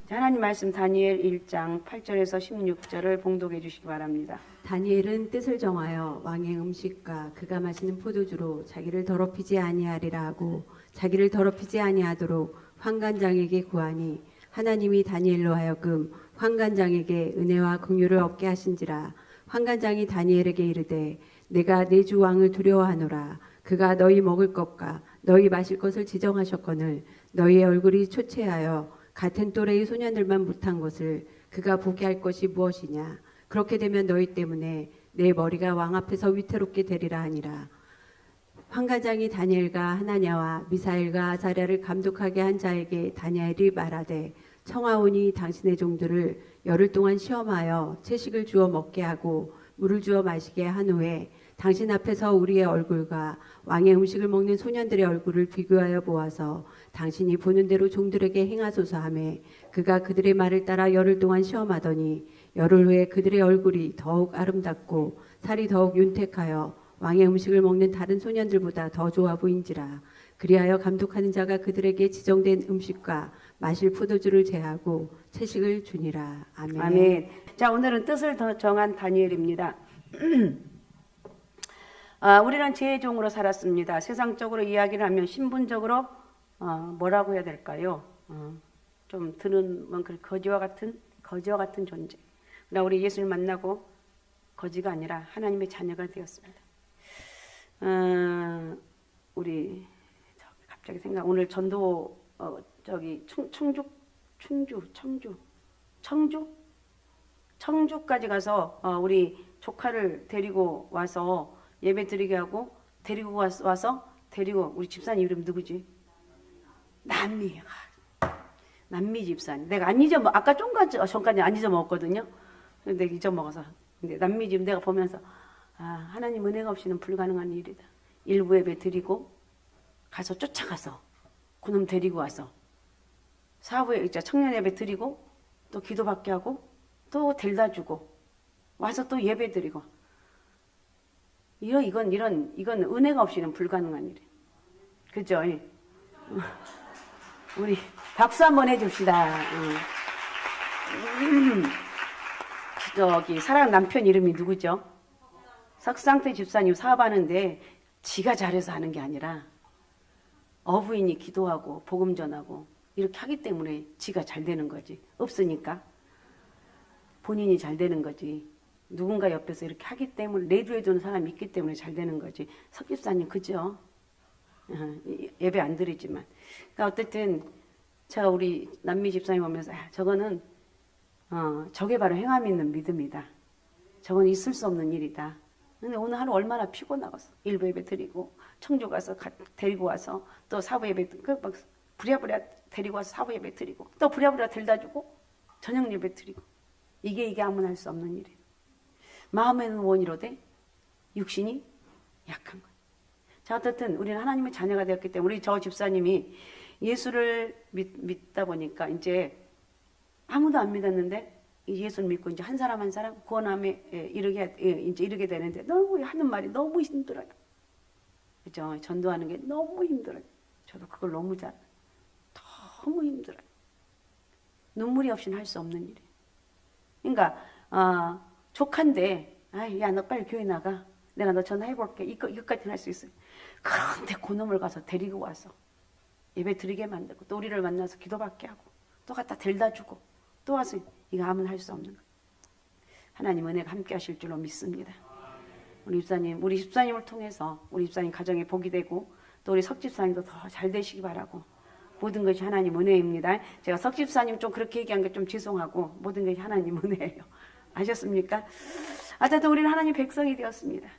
자, 하나님 말씀 다니엘 1장 8절에서 16절을 봉독해 주시기 바랍니다. 다니엘은 뜻을 정하여 왕의 음식과 그가 마시는 포도주로 자기를 더럽히지 아니하리라 하고 자기를 더럽히지 아니하도록 환관장에게 구하니 하나님이 다니엘로 하여금 환관장에게 은혜와 긍휼을 얻게 하신지라. 환관장이 다니엘에게 이르되 내가 내 주 왕을 두려워하노라. 그가 너희 먹을 것과 너희 마실 것을 지정하셨거늘 너희의 얼굴이 초췌하여 같은 또래의 소년들만 못한 것을 그가 보게 할 것이 무엇이냐. 그렇게 되면 너희 때문에 내 머리가 왕 앞에서 위태롭게 되리라 하니라. 환관장이 다니엘과 하나냐와 미사엘과 아사랴를 감독하게 한 자에게 다니엘이 말하되 청하오니 당신의 종들을 열흘 동안 시험하여 채식을 주어 먹게 하고 물을 주어 마시게 한 후에 당신 앞에서 우리의 얼굴과 왕의 음식을 먹는 소년들의 얼굴을 비교하여 보아서 당신이 보는 대로 종들에게 행하소서 하매 그가 그들의 말을 따라 열흘 동안 시험하더니 열흘 후에 그들의 얼굴이 더욱 아름답고 살이 더욱 윤택하여 왕의 음식을 먹는 다른 소년들보다 더 좋아 보인지라. 그리하여 감독하는 자가 그들에게 지정된 음식과 마실 포도주를 제하고 채식을 주니라. 아멘. 아멘. 자, 오늘은 뜻을 정한 다니엘입니다. 우리는 죄의 종으로 살았습니다. 세상적으로 이야기를 하면 신분적으로 뭐라고 해야 될까요? 좀 드는 거지와 같은 존재. 그러나 우리 예수를 만나고 거지가 아니라 하나님의 자녀가 되었습니다. 우리 갑자기 오늘 전도 청주까지 가서 우리 조카를 데리고 와서 예배 드리게 하고 데리고 와서 데리고 우리 집사님 이름 누구지? 남미 집사님. 내가 안 아까 전까지 안 잊어먹었거든요. 근데 잊어먹어서. 근데 남미 집 내가 보면서 하나님 은혜가 없이는 불가능한 일이다. 일부 예배 드리고 가서 쫓아가서 그놈 데리고 와서 사부 청년 예배 드리고 또 기도받게 하고 또 데려다 주고 와서 또 예배 드리고 이건 은혜가 없이는 불가능한 일이에요. 그죠? 우리 박수 한번 해줍시다. 사랑 남편 이름이 누구죠? 석상태 집사님 사업하는데 지가 잘해서 하는 게 아니라 어부인이 기도하고 복음 전하고 이렇게 하기 때문에 지가 잘 되는 거지. 없으니까 본인이 잘 되는 거지. 누군가 옆에서 이렇게 하기 때문에 내주해주는 사람이 있기 때문에 잘 되는 거지. 석 집사님 그죠? 예배 안 드리지만. 그러니까 어쨌든 제가 우리 남미 집사님 보면서 저거는 저게 바로 행함 있는 믿음이다. 저건 있을 수 없는 일이다. 근데 오늘 하루 얼마나 피곤하겠어. 일부 예배 드리고 청주 가서 데리고 와서 또 사부 예배 막 부랴부랴 데리고 와서 사부 예배 드리고 또 부랴부랴 데려다 주고 저녁 예배 드리고 이게 아무나 할 수 없는 일이에요. 마음에는 원이로되 육신이 약한 거예요. 자, 어쨌든 우리는 하나님의 자녀가 되었기 때문에 우리 저 집사님이 예수를 믿다 보니까 이제 아무도 안 믿었는데 예수를 믿고 이제 한 사람 구원함에 이르게 되는데 너무 하는 말이 너무 힘들어요. 그죠? 전도하는 게 너무 힘들어요. 저도 그걸 너무 힘들어요. 눈물이 없이는 할 수 없는 일이에요. 그러니까 조카인데 야 너 빨리 교회 나가. 내가 너 전화해볼게. 이것까지는 할 수 있어요. 그런데 그놈을 가서 데리고 와서 예배 드리게 만들고 또 우리를 만나서 기도받게 하고 또 갖다 데려다 주고 또 와서 이거 하면 할 수 없는 거예요. 하나님 은혜가 함께 하실 줄로 믿습니다. 우리 집사님을 통해서 우리 집사님 가정에 복이 되고 또 우리 석 집사님도 더 잘 되시기 바라고 모든 것이 하나님 은혜입니다. 제가 석 집사님 좀 그렇게 얘기한 게 좀 죄송하고 모든 것이 하나님 은혜예요. 아셨습니까? 어쨌든 우리는 하나님 백성이 되었습니다.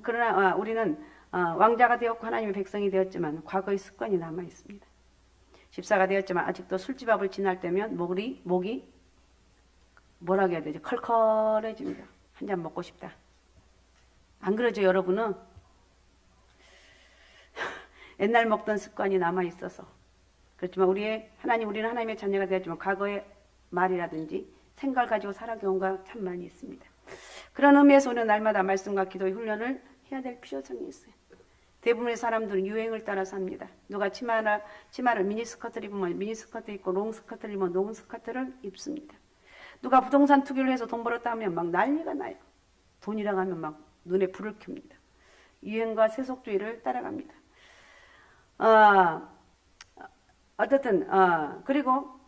그러나 우리는 왕자가 되었고 하나님의 백성이 되었지만 과거의 습관이 남아 있습니다. 집사가 되었지만 아직도 술집 앞을 지날 때면 목이 뭐라고 해야 되지? 컬컬해집니다. 한 잔 먹고 싶다. 안 그러죠, 여러분은? 옛날 먹던 습관이 남아 있어서 그렇지만 우리는 하나님의 자녀가 되었지만 과거의 말이라든지 생각을 가지고 살아온 경우가 참 많이 있습니다. 그런 의미에서 우리는 날마다 말씀과 기도의 훈련을 해야 될 필요성이 있어요. 대부분의 사람들은 유행을 따라 삽니다. 누가 치마를 미니스커트를 입으면 미니스커트 입고 롱스커트를 입으면 롱스커트를 입습니다. 누가 부동산 투기를 해서 돈 벌었다 하면 막 난리가 나요. 돈이라고 하면 막 눈에 불을 켭니다. 유행과 세속주의를 따라갑니다. 어쨌든 그리고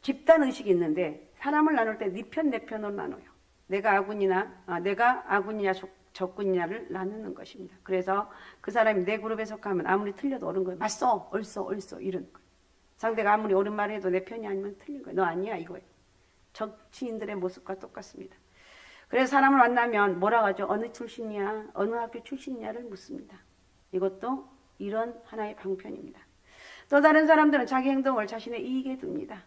집단 의식이 있는데 사람을 나눌 때 네 편 내 편으로 나눠요. 내가 아군이냐 적군이냐를 나누는 것입니다. 그래서 그 사람이 내 그룹에 속하면 아무리 틀려도 옳은 거예요. 맞소, 옳소 이런 거예요. 상대가 아무리 옳은 말을 해도 내 편이 아니면 틀린 거예요. 너 아니야 이거예요. 정치인들의 모습과 똑같습니다. 그래서 사람을 만나면 뭐라고 하죠? 어느 출신이야? 어느 학교 출신이냐를 묻습니다. 이것도 이런 하나의 방편입니다. 또 다른 사람들은 자기 행동을 자신의 이익에 둡니다.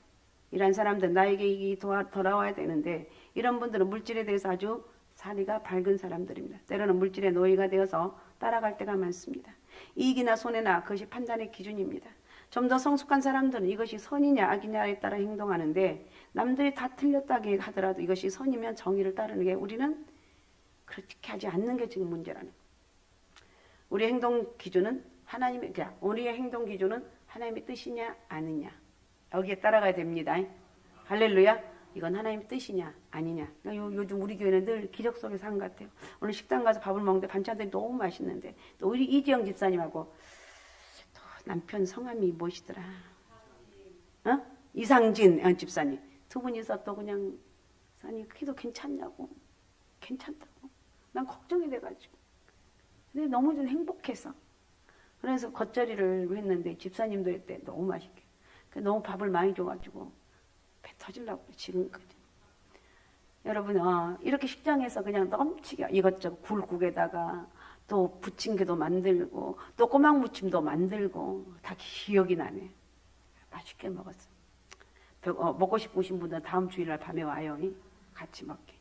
이런 사람들은 나에게 이익이 돌아와야 되는데 이런 분들은 물질에 대해서 아주 사리가 밝은 사람들입니다. 때로는 물질의 노예가 되어서 따라갈 때가 많습니다. 이익이나 손해나 그것이 판단의 기준입니다. 좀 더 성숙한 사람들은 이것이 선이냐 악이냐에 따라 행동하는데 남들이 다 틀렸다고 하더라도 이것이 선이면 정의를 따르는 게 우리는 그렇게 하지 않는 게 지금 문제라는 거예요. 우리의 행동 기준은 우리의 행동 기준은 하나님의 뜻이냐 아니냐 여기에 따라가야 됩니다. 할렐루야. 이건 하나님의 뜻이냐 아니냐. 요즘 우리 교회는 늘 기적 속에 산 것 같아요. 오늘 식당 가서 밥을 먹는데 반찬들이 너무 맛있는데 또 우리 이지영 집사님하고 또 남편 성함이 무엇이더라? 이상진 집사님 두 분이서 또 그냥 사님 기도 괜찮냐고 괜찮다고 난 걱정이 돼가지고 근데 너무 좀 행복해서 그래서 겉절이를 했는데 집사님도 했대. 너무 맛있게. 너무 밥을 많이 줘가지고 배 터지려고 그래 지금까지. 여러분 이렇게 식장에서 그냥 넘치게 이것저것 굴국에다가 또 부침개도 만들고 또 꼬막 무침도 만들고 다 기억이 나네. 맛있게 먹었어. 먹고 싶으신 분들은 다음 주일날 밤에 와요. 같이 먹게.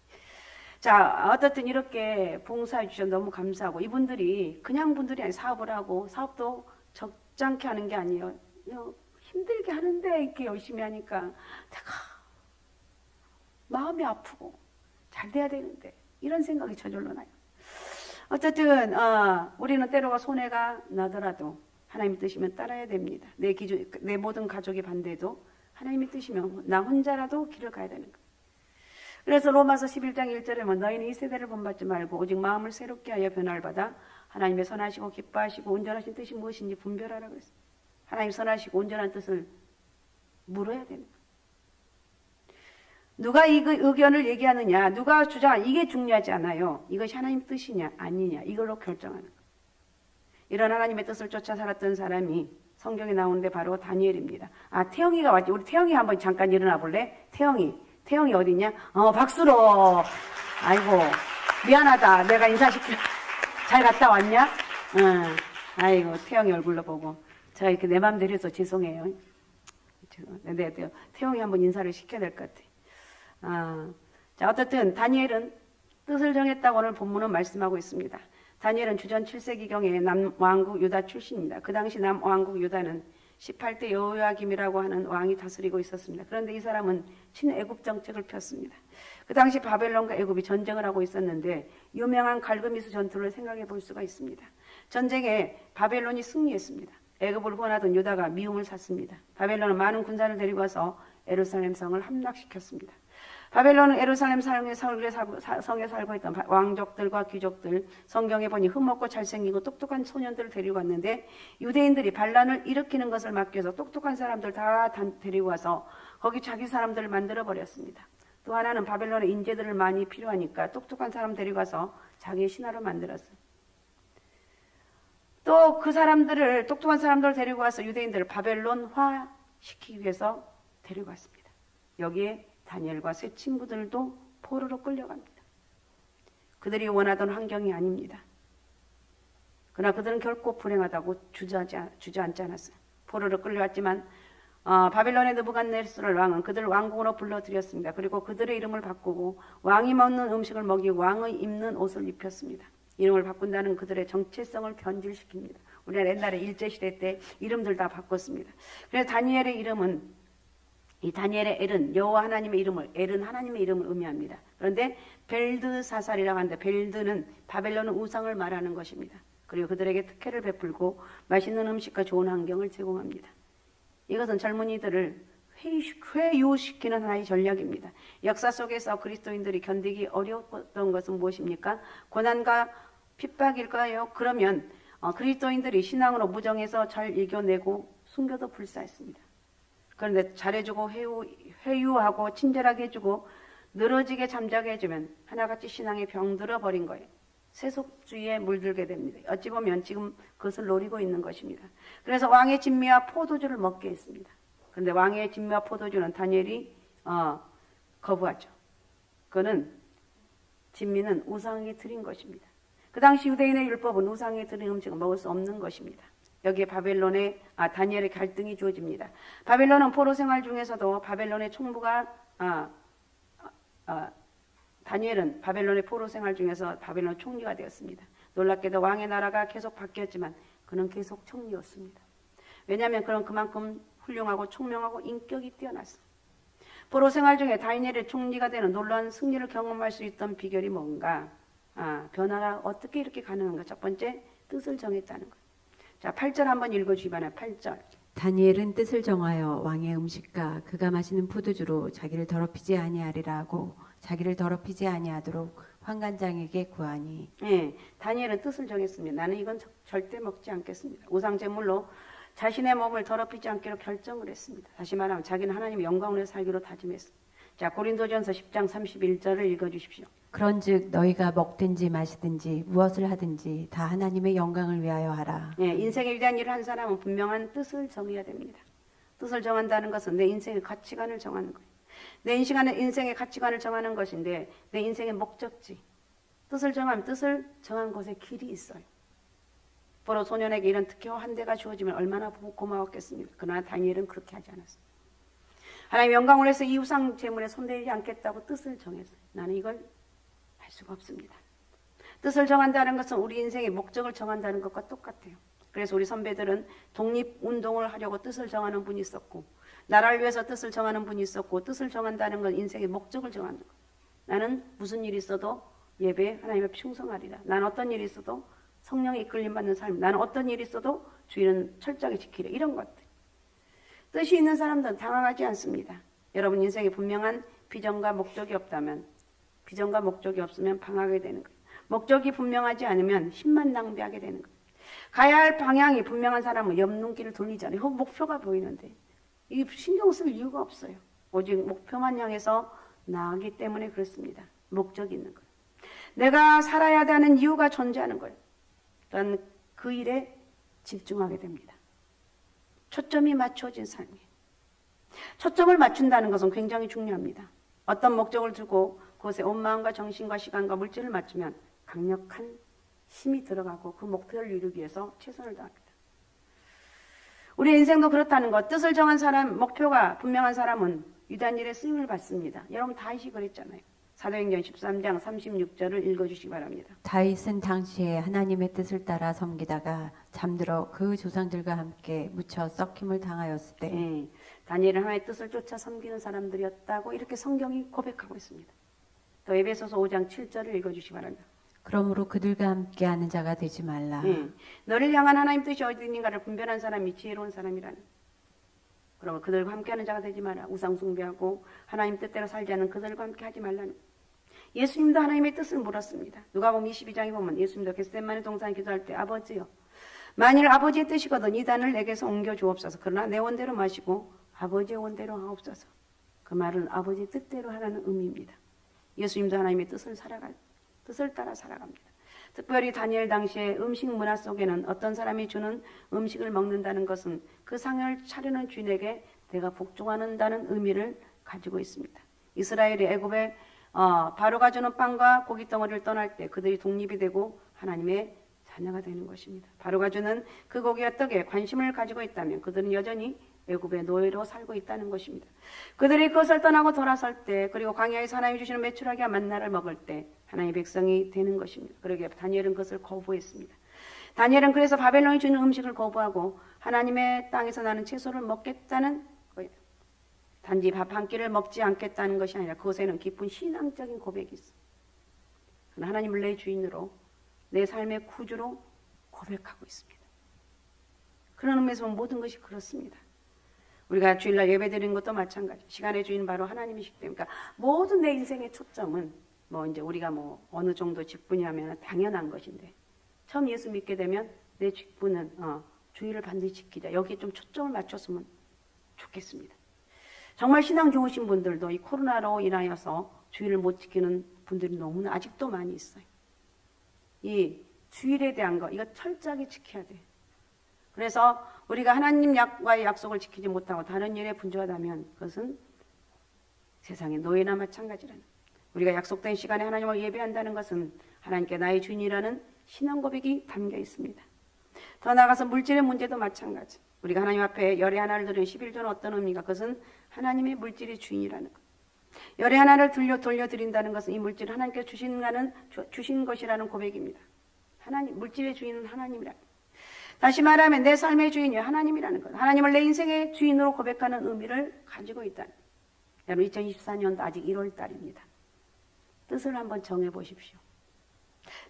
자, 어쨌든 이렇게 봉사해 주셔서 너무 감사하고 이분들이 그냥 분들이 아니라 사업을 하고 사업도 적잖게 하는 게 아니에요. 힘들게 하는데 이렇게 열심히 하니까 내가 마음이 아프고 잘 돼야 되는데 이런 생각이 저절로 나요. 어쨌든 우리는 때로가 손해가 나더라도 하나님의 뜻이면 따라야 됩니다. 내 모든 가족이 반대도 하나님의 뜻이면 나 혼자라도 길을 가야 되는 거예요. 그래서 로마서 11장 1절에 보면 너희는 이 세대를 본받지 말고 오직 마음을 새롭게 하여 변화를 받아 하나님의 선하시고 기뻐하시고 온전하신 뜻이 무엇인지 분별하라고 했어요. 하나님 선하시고 온전한 뜻을 물어야 되는 거예요. 누가 이 의견을 얘기하느냐 누가 주장하느냐 이게 중요하지 않아요. 이것이 하나님 뜻이냐 아니냐 이걸로 결정하는 거예요. 이런 하나님의 뜻을 쫓아 살았던 사람이 성경에 나오는데 바로 다니엘입니다. 태영이가 왔지. 우리 태영이 한번 잠깐 일어나 볼래? 태영이 어디 있냐? 박수로. 아이고 미안하다. 내가 인사시켜. 잘 갔다 왔냐? 아이고 태영이 얼굴로 보고 제가 이렇게 내 맘대로 해서 죄송해요. 네, 태영이 한번 인사를 시켜야 될 것 같아. 자 어쨌든 다니엘은 뜻을 정했다고 오늘 본문은 말씀하고 있습니다. 다니엘은 주전 7세기경에 남왕국 유다 출신입니다. 그 당시 남왕국 유다는 18대 여호야김이라고 하는 왕이 다스리고 있었습니다. 그런데 이 사람은 친애굽 정책을 폈습니다. 그 당시 바벨론과 애굽이 전쟁을 하고 있었는데 유명한 갈그미스 전투를 생각해 볼 수가 있습니다. 전쟁에 바벨론이 승리했습니다. 애굽을 후원하던 유다가 미움을 샀습니다. 바벨론은 많은 군사를 데리고 와서 예루살렘 성을 함락시켰습니다. 바벨론은 예루살렘 성에 살고 있던 왕족들과 귀족들, 성경에 보니 흠없고 잘생기고 똑똑한 소년들을 데리고 왔는데 유대인들이 반란을 일으키는 것을 막기 위해서 똑똑한 사람들 다 데리고 와서 거기 자기 사람들을 만들어버렸습니다. 또 하나는 바벨론에 인재들을 많이 필요하니까 똑똑한 사람 데리고 와서 자기의 신하로 만들었어요. 또 그 사람들을 똑똑한 사람들을 데리고 와서 유대인들을 바벨론화 시키기 위해서 데리고 왔습니다. 여기에 다니엘과 세 친구들도 포로로 끌려갑니다. 그들이 원하던 환경이 아닙니다. 그러나 그들은 결코 불행하다고 주저앉지 않았어요. 포로로 끌려왔지만 바벨론의 느부갓네살 왕은 그들을 왕궁으로 불러들였습니다. 그리고 그들의 이름을 바꾸고 왕이 먹는 음식을 먹이고 왕의 입는 옷을 입혔습니다. 이름을 바꾼다는 그들의 정체성을 변질시킵니다. 우리가 옛날에 일제시대 때 이름들 다 바꿨습니다. 그래서 다니엘의 이름은 이 다니엘의 엘은 여호와 하나님의 이름을 엘은 하나님의 이름을 의미합니다. 그런데 벨드사살이라고 하는데 벨드는 바벨론의 우상을 말하는 것입니다. 그리고 그들에게 특혜를 베풀고 맛있는 음식과 좋은 환경을 제공합니다. 이것은 젊은이들을 회유시키는 하나의 전략입니다. 역사 속에서 그리스도인들이 견디기 어려웠던 것은 무엇입니까? 고난과 핍박일까요? 그러면 그리스도인들이 신앙으로 무정해서 잘 이겨내고 숨겨도 불사했습니다. 그런데 잘해주고 회유하고 친절하게 해주고 늘어지게 잠자게 해주면 하나같이 신앙에 병들어 버린 거예요. 세속주의에 물들게 됩니다. 어찌 보면 지금 그것을 노리고 있는 것입니다. 그래서 왕의 진미와 포도주를 먹게 했습니다. 그런데 왕의 진미와 포도주는 다니엘이 거부하죠. 그거는 진미는 우상이 드린 것입니다. 그 당시 유대인의 율법은 우상이 드린 음식을 먹을 수 없는 것입니다. 여기에 다니엘의 갈등이 주어집니다. 바벨론은 포로 생활 중에서도 바벨론의 총부가 다니엘은 바벨론의 포로 생활 중에서 바벨론 총리가 되었습니다. 놀랍게도 왕의 나라가 계속 바뀌었지만 그는 계속 총리였습니다. 왜냐하면 그는 그만큼 훌륭하고 총명하고 인격이 뛰어났습니다. 포로 생활 중에 다니엘이 총리가 되는 놀라운 승리를 경험할 수 있던 비결이 뭔가? 변화가 어떻게 이렇게 가능한가? 첫 번째, 뜻을 정했다는 것. 자, 8절 한번 읽어주기 바랍니다. 8절. 다니엘은 뜻을 정하여 왕의 음식과 그가 마시는 포도주로 자기를 더럽히지 아니하리라 하고 자기를 더럽히지 아니하도록 환관장에게 구하니. 예, 다니엘은 뜻을 정했습니다. 나는 이건 절대 먹지 않겠습니다. 우상 제물로 자신의 몸을 더럽히지 않기로 결정을 했습니다. 다시 말하면 자기는 하나님의 영광을 위해 살기로 다짐했습니다. 자, 고린도전서 10장 31절을 읽어주십시오. 그런즉 너희가 먹든지 마시든지 무엇을 하든지 다 하나님의 영광을 위하여 하라. 예, 인생에 위대한 일을 한 사람은 분명한 뜻을 정해야 됩니다. 뜻을 정한다는 것은 내 인생의 가치관을 정하는 거예요. 내 인생의 가치관을 정하는 것인데 내 인생의 목적지. 뜻을 정하면 뜻을 정한 곳에 길이 있어요. 포로 소년에게 이런 특혜와 한대가 주어지면 얼마나 고마웠겠습니까? 그러나 다니엘은 그렇게 하지 않았습니다. 하나님의 영광을 위해서 이 우상 제물에 손대지 않겠다고 뜻을 정했어요. 나는 이걸 할 수가 없습니다. 뜻을 정한다는 것은 우리 인생의 목적을 정한다는 것과 똑같아요. 그래서 우리 선배들은 독립운동을 하려고 뜻을 정하는 분이 있었고 나라를 위해서 뜻을 정하는 분이 있었고 뜻을 정한다는 건 인생의 목적을 정하는 거예요. 나는 무슨 일이 있어도 예배에 하나님을 충성하리라. 나는 어떤 일이 있어도 성령의 이끌림 받는 삶. 나는 어떤 일이 있어도 주의는 철저하게 지키려. 이런 것들. 뜻이 있는 사람들은 당황하지 않습니다. 여러분 인생에 분명한 비전과 목적이 없다면 비전과 목적이 없으면 방황하게 되는 거예요. 목적이 분명하지 않으면 힘만 낭비하게 되는 거예요. 가야 할 방향이 분명한 사람은 옆 눈길을 돌리잖아요. 목표가 보이는데 이 신경 쓸 이유가 없어요. 오직 목표만 향해서 나아가기 때문에 그렇습니다. 목적이 있는 거예요. 내가 살아야 하는 이유가 존재하는 거예요. 그러니까 그 일에 집중하게 됩니다. 초점이 맞춰진 삶이에요. 초점을 맞춘다는 것은 굉장히 중요합니다. 어떤 목적을 두고 그것에 온 마음과 정신과 시간과 물질을 맞추면 강력한 힘이 들어가고 그 목표를 이루기 위해서 최선을 다합니다. 우리 인생도 그렇다는 것. 뜻을 정한 사람, 목표가 분명한 사람은 위대한 일에 쓰임을 받습니다. 여러분 다윗이 그랬잖아요. 사도행전 13장 36절을 읽어주시기 바랍니다. 다윗은 당시에 하나님의 뜻을 따라 섬기다가 잠들어 그 조상들과 함께 묻혀 썩힘을 당하였을 때 다니엘은 하나님의 뜻을 쫓아 섬기는 사람들이었다고 이렇게 성경이 고백하고 있습니다. 또 에베소서 5장 7절을 읽어주시기 바랍니다. 그러므로 그들과 함께하는 자가 되지 말라. 너를 향한 하나님 뜻이 어디 있는가를 분별한 사람이 지혜로운 사람이라는. 그러면 그들과 함께하는 자가 되지 마라. 우상 숭배하고 하나님 뜻대로 살지 않는 그들과 함께 하지 말라는. 예수님도 하나님의 뜻을 물었습니다. 누가복음 22장에 보면 예수님도 겟세마네 동산에 기도할 때 아버지요, 만일 아버지의 뜻이거든 이 단을 내게서 옮겨 주옵소서. 그러나 내 원대로 마시고 아버지의 원대로 하옵소서. 그 말은 아버지의 뜻대로 하라는 의미입니다. 예수님도 하나님의 뜻을 따라 살아갑니다. 특별히 다니엘 당시의 음식 문화 속에는 어떤 사람이 주는 음식을 먹는다는 것은 그 상을 차리는 주인에게 내가 복종한다는 의미를 가지고 있습니다. 이스라엘이 애굽에 바로가 주는 빵과 고기 덩어리를 떠날 때 그들이 독립이 되고 하나님의 자녀가 되는 것입니다. 바로가 주는 그 고기와 떡에 관심을 가지고 있다면 그들은 여전히 애굽의 노예로 살고 있다는 것입니다. 그들이 그것을 떠나고 돌아설 때 그리고 광야에서 하나님이 주시는 메추라기와 만나를 먹을 때 하나님의 백성이 되는 것입니다. 그러기에 다니엘은 그것을 거부했습니다. 다니엘은 그래서 바벨론이 주는 음식을 거부하고 하나님의 땅에서 나는 채소를 먹겠다는 거예요. 단지 밥 한 끼를 먹지 않겠다는 것이 아니라 그것에는 깊은 신앙적인 고백이 있어요. 하나님을 내 주인으로 내 삶의 구주로 고백하고 있습니다. 그런 의미에서 모든 것이 그렇습니다. 우리가 주일날 예배드리는 것도 마찬가지. 시간의 주인은 바로 하나님이시기 때문에. 그러니까 모든 내 인생의 초점은 뭐 이제 우리가 뭐 어느 정도 직분이라면 당연한 것인데, 처음 예수 믿게 되면 내 직분은 주일을 반드시 지키자. 여기에 좀 초점을 맞췄으면 좋겠습니다. 정말 신앙 좋으신 분들도 이 코로나로 인하여서 주일을 못 지키는 분들이 너무나 아직도 많이 있어요. 이 주일에 대한 거 이거 철저하게 지켜야 돼요. 그래서 우리가 하나님과의 약속을 지키지 못하고 다른 일에 분주하다면 그것은 세상의 노예나 마찬가지라는, 우리가 약속된 시간에 하나님을 예배한다는 것은 하나님께 나의 주인이라는 신앙 고백이 담겨 있습니다. 더 나아가서 물질의 문제도 마찬가지. 우리가 하나님 앞에 열의 하나를 드리는 11조는 어떤 의미가? 그것은 하나님의 물질의 주인이라는 것. 열의 하나를 돌려드린다는 것은 이 물질을 하나님께 주신 것이라는 고백입니다. 하나님, 물질의 주인은 하나님이라. 다시 말하면 내 삶의 주인이 하나님이라는 것. 하나님을 내 인생의 주인으로 고백하는 의미를 가지고 있다. 여러분 2024년도 아직 1월 달입니다. 뜻을 한번 정해 보십시오.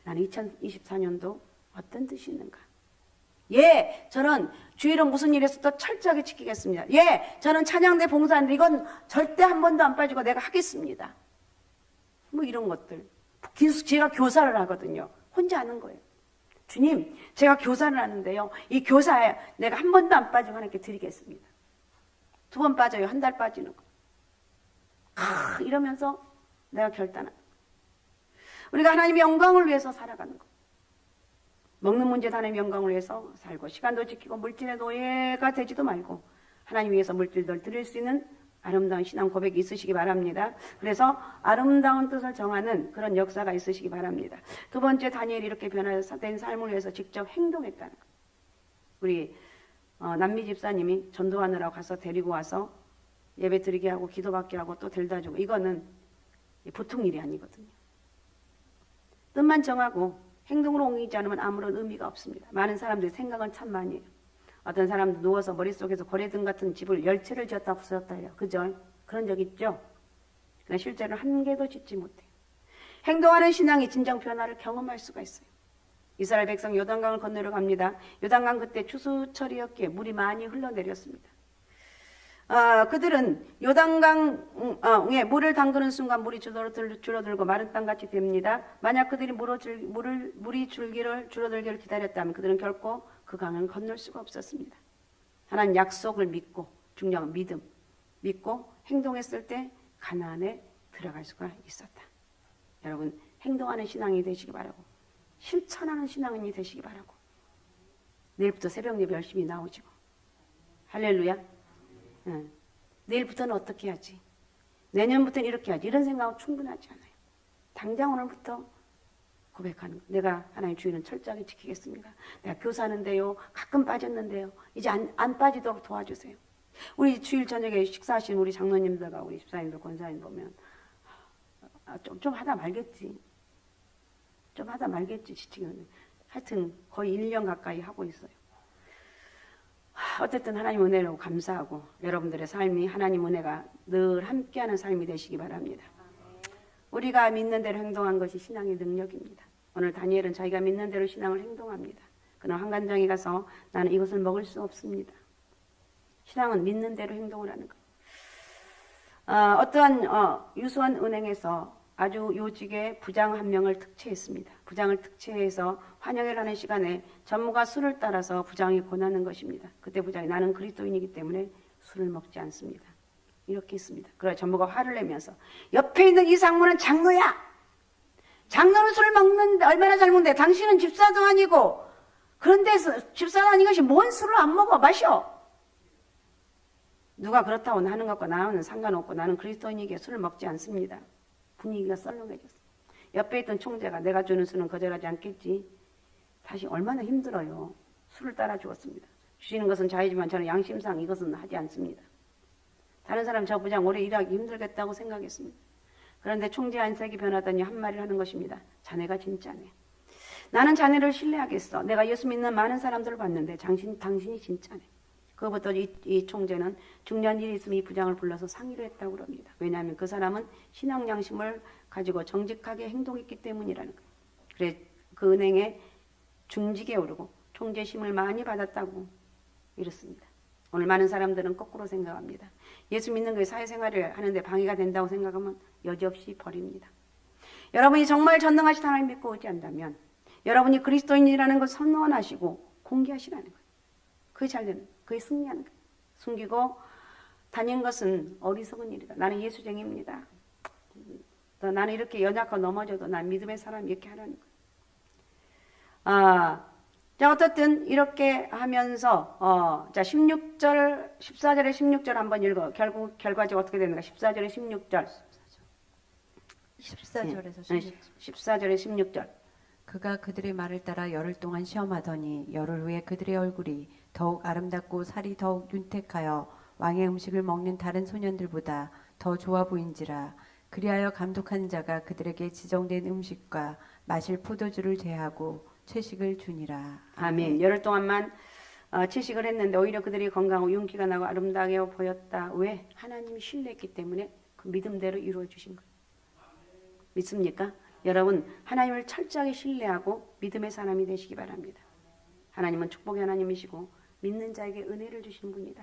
나는 2024년도 어떤 뜻이 있는가? 예, 저는 주일은 무슨 일에서도 철저하게 지키겠습니다. 예, 저는 찬양대 봉사하는데 이건 절대 한 번도 안 빠지고 내가 하겠습니다. 뭐 이런 것들. 제가 교사를 하거든요. 혼자 하는 거예요. 주님, 제가 교사를 하는데요. 이 교사에 내가 한 번도 안 빠지고 하나님께 드리겠습니다. 2번 빠져요. 한 달 빠지는 거. 이러면서 내가 결단한 거. 우리가 하나님의 영광을 위해서 살아가는 거. 먹는 문제도 하나님의 영광을 위해서 살고, 시간도 지키고 물질의 노예가 되지도 말고 하나님 위해서 물질들 드릴 수 있는 아름다운 신앙 고백이 있으시기 바랍니다. 그래서 아름다운 뜻을 정하는 그런 역사가 있으시기 바랍니다. 두 번째, 다니엘이 이렇게 변화된 삶을 위해서 직접 행동했다는 것. 우리 남미 집사님이 전도하느라고 가서 데리고 와서 예배 드리게 하고 기도받게 하고 또 데려다 주고, 이거는 보통 일이 아니거든요. 뜻만 정하고 행동으로 옮기지 않으면 아무런 의미가 없습니다. 많은 사람들이 생각은 참 많이 해요. 어떤 사람도 누워서 머릿속에서 고래등 같은 집을 10채를 지었다 부쉈다 해요. 그죠? 그런 적 있죠? 그러나 실제로 한 개도 짓지 못해요. 행동하는 신앙이 진정 변화를 경험할 수가 있어요. 이스라엘 백성 요단강을 건너러 갑니다. 요단강 그때 추수철이었기에 물이 많이 흘러내렸습니다. 그들은 요단강에 물을 담그는 순간 물이 줄어들고 마른 땅같이 됩니다. 만약 그들이 물이 줄어들기를 기다렸다면 그들은 결코 그 강을 건널 수가 없었습니다. 하나님 약속을 믿고, 중요한 믿음, 믿고 행동했을 때 가나안에 들어갈 수가 있었다. 여러분, 행동하는 신앙이 되시기 바라고, 실천하는 신앙인이 되시기 바라고, 내일부터 새벽 예배 열심히 나오시고, 할렐루야. 내일부터는 어떻게 하지? 내년부터는 이렇게 하지. 이런 생각은 충분하지 않아요. 당장 오늘부터 고백하는 거. 내가 하나님 주인은 철저하게 지키겠습니다. 내가 교사하는데요. 가끔 빠졌는데요. 이제 안 빠지도록 도와주세요. 우리 주일 저녁에 식사하신 우리 장로님들과 우리 집사님들, 권사님 보면 좀 하다 말겠지. 좀 하다 말겠지. 지치기는. 하여튼 거의 1년 가까이 하고 있어요. 어쨌든 하나님 은혜로 감사하고 여러분들의 삶이 하나님 은혜가 늘 함께하는 삶이 되시기 바랍니다. 우리가 믿는 대로 행동한 것이 신앙의 능력입니다. 오늘 다니엘은 자기가 믿는 대로 신앙을 행동합니다. 그러나 환관장에 가서 나는 이것을 먹을 수 없습니다. 신앙은 믿는 대로 행동을 하는 거예요. 어떠한 유수한 은행에서 아주 요직의 부장 한 명을 특채했습니다. 부장을 특채해서 환영을 하는 시간에 전무가 술을 따라서 부장이 권하는 것입니다. 그때 부장이 나는 그리스도인이기 때문에 술을 먹지 않습니다. 이렇게 했습니다. 그래 전무가 화를 내면서 옆에 있는 이 장모는 장로야. 장로는 술을 먹는데 얼마나 잘 먹는데 당신은 집사도 아니고 그런데 집사도 아닌 것이 뭔 술을 안 먹어 마셔. 누가 그렇다고 하는 것과 나는 상관없고 나는 그리스도인이기에 술을 먹지 않습니다. 분위기가 썰렁해졌어. 옆에 있던 총재가 내가 주는 술은 거절하지 않겠지. 사실 얼마나 힘들어요. 술을 따라 주었습니다. 주시는 것은 자유지만 저는 양심상 이것은 하지 않습니다. 다른 사람 저 부장 오래 일하기 힘들겠다고 생각했습니다. 그런데 총재 안색이 변하더니 한마디를 하는 것입니다. 자네가 진짜네. 나는 자네를 신뢰하겠어. 내가 예수 믿는 많은 사람들을 봤는데 당신이 진짜네. 그것부터 이 총재는 중요한 일이 있으면 이 부장을 불러서 상의를 했다고 합니다. 왜냐하면 그 사람은 신앙 양심을 가지고 정직하게 행동했기 때문이라는 거예요. 그래 그 은행에 중직에 오르고 통제심을 많이 받았다고 이렇습니다. 오늘 많은 사람들은 거꾸로 생각합니다. 예수 믿는 게 사회생활을 하는데 방해가 된다고 생각하면 여지없이 버립니다. 여러분이 정말 전능하신 하나님 믿고 의지한다면 여러분이 그리스도인이라는 걸 선언하시고 공개하시라는 거예요. 그게 잘 되는 거예요. 그게 승리하는 거예요. 숨기고 다닌 것은 어리석은 일이다. 나는 예수쟁이입니다. 나는 이렇게 연약하고 넘어져도 난 믿음의 사람 이렇게 하라는 거예요. 자, 어떻든 이렇게 하면서 자 16절, 14절에 16절 한번 읽어. 결과적으로 어떻게 되는가? 14절에 16절. 14절에서 14절에 16절. 그가 그들의 말을 따라 열흘 동안 시험하더니 열흘 후에 그들의 얼굴이 더욱 아름답고 살이 더욱 윤택하여 왕의 음식을 먹는 다른 소년들보다 더 좋아 보인지라. 그리하여 감독하는 자가 그들에게 지정된 음식과 마실 포도주를 제하고 채식을 주니라. 아멘. 열흘 동안만 채식을 했는데 오히려 그들이 건강하고 윤기가 나고 아름다게 보였다. 왜? 하나님이 신뢰했기 때문에 그 믿음대로 이루어 주신 거예요. 믿습니까? 여러분 하나님을 철저하게 신뢰하고 믿음의 사람이 되시기 바랍니다. 하나님은 축복의 하나님이시고 믿는 자에게 은혜를 주시는 분이다.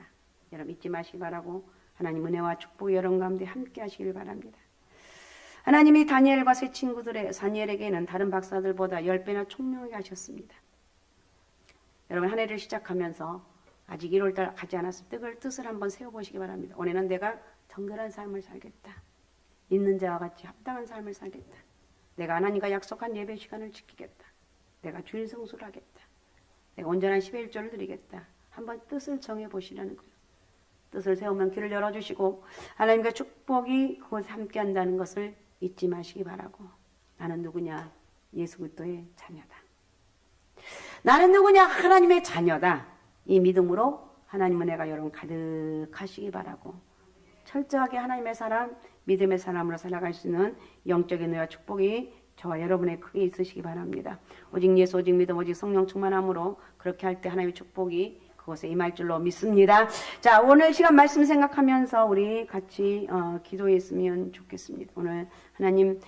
여러분 잊지 마시기 바라고 하나님 은혜와 축복이 여러분 가운데 함께 하시길 바랍니다. 하나님이 다니엘과 세 친구들의 다니엘에게는 다른 박사들보다 10배나 총명하게 하셨습니다. 여러분 한 해를 시작하면서 아직 1월달 가지 않았을 뜻을 한번 세워보시기 바랍니다. 올해는 내가 정결한 삶을 살겠다. 있는 자와 같이 합당한 삶을 살겠다. 내가 하나님과 약속한 예배 시간을 지키겠다. 내가 주일 성수를 하겠다. 내가 온전한 11조를 드리겠다. 한번 뜻을 정해보시라는 거예요. 뜻을 세우면 길을 열어주시고 하나님과 축복이 그곳에 함께한다는 것을 잊지 마시기 바라고. 나는 누구냐? 예수 그리스도의 자녀다. 나는 누구냐? 하나님의 자녀다. 이 믿음으로 하나님 은혜가 여러분 가득하시기 바라고 철저하게 하나님의 사람, 믿음의 사람으로 살아갈 수 있는 영적인 은혜와 축복이 저와 여러분의 크게 있으시기 바랍니다. 오직 예수, 오직 믿음, 오직 성령 충만함으로 그렇게 할 때 하나님의 축복이 그곳에 임할 줄로 믿습니다. 자, 오늘 시간 말씀 생각하면서 우리 같이 기도했으면 좋겠습니다. 오늘 하나님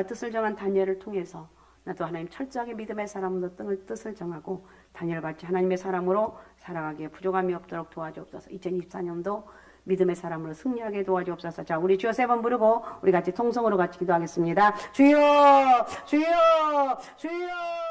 뜻을 정한 다니엘을 통해서 나도 하나님 철저하게 믿음의 사람으로 뜻을 정하고 다니엘같이 하나님의 사람으로 살아가기에 부족함이 없도록 도와주옵소서. 2024년도 믿음의 사람으로 승리하게 도와주옵소서. 자, 우리 주여 3번 부르고 우리 같이 통성으로 같이 기도하겠습니다. 주여, 주여, 주여.